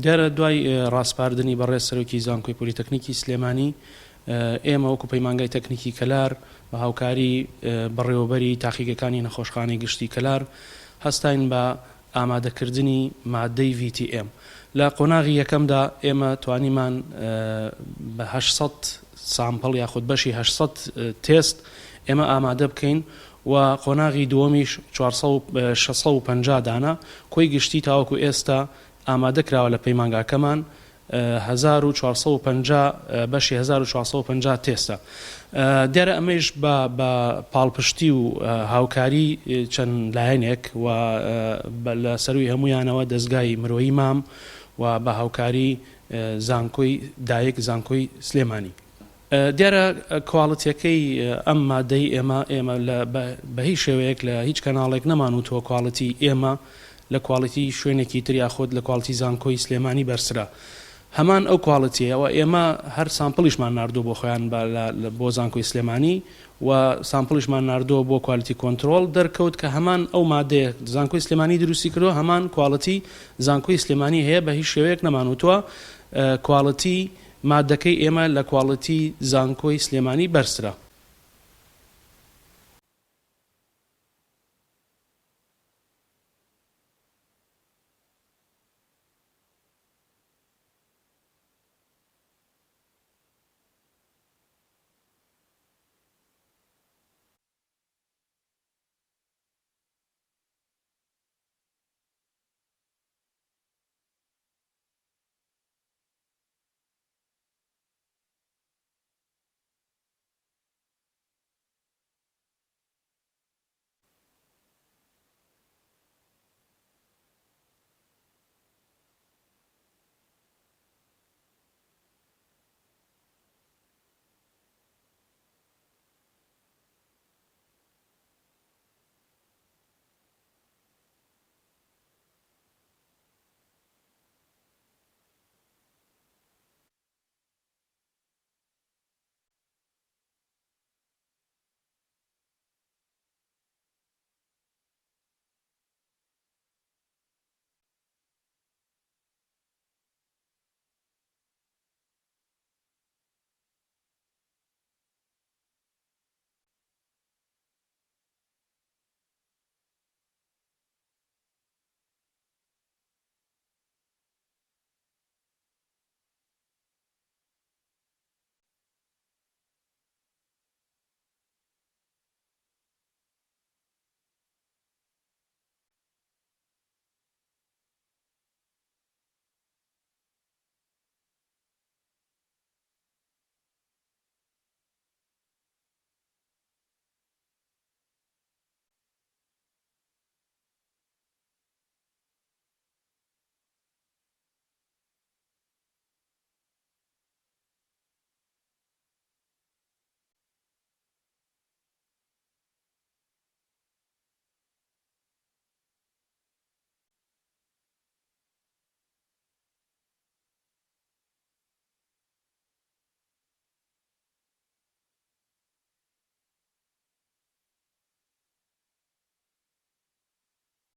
دیارە دوای ڕاستپاردنی بەڕێز سەرۆکی زانکۆی پۆلیتەکنیکی سلێمانی ئێمە وەکو پەیمانگای تەکنیکی کەلار بە هاوکاری بەڕێوەبەری تاقیگەکانی نەخۆشخانەی گشتی کەلار هەستاین بە ئامادەکردنی مادەی VTM. لە قۆناغی یەکەمدا ئێمە توانیمان بە 800 سامپڵ یاخود بەشی 800 تێست ئێمە ئامادە بکەین و قۆناغی دووەمیش 650 دانە کۆی گشتی تاوەکو ئێستا ئامادە کراوە لە پەیمانگاکەمان 1450 بەشی 1450 تێستە. دیارە ئەمەش بە پاڵپشتی و هاوکاری چەند لایەنێک و لە سەروی هەمویانەوە دەستگای مرۆیی مام و بە هاوکاری زانکۆی دایک زانکۆی سلێمانی. دیارە کواڵیتیەکەی ئەم مادەی ئێمە بە هیچ شێوەیەک لە هیچ کەناڵێک نەمانوتەوە کواڵیتی ئێمە لە کواڵیتی شوێنێکی تریا خۆت لە کواڵیتی زانکۆی سلێمانی بەرسرە. هەمان ئەو کواڵیتیەوە ئێمە هەر سامپڵیشمان ناردووە بۆ خۆیان بۆ زانکۆی سلێمانی و سامپڵیشمان ناردووە بۆ کوالیتی کۆنتترۆل دەرکەوت کە هەمان ئەو مادەیە زانکۆی سلێمانی دروستی کردەوە هەمان کواڵیتی زانکۆی سلێمانی هەیە بە هیچ شێوەیەک نەمانوتووە کواڵیتی مادەکەی ئێمە لە کواڵیتی زانکۆی سلێمانی بەرسرە.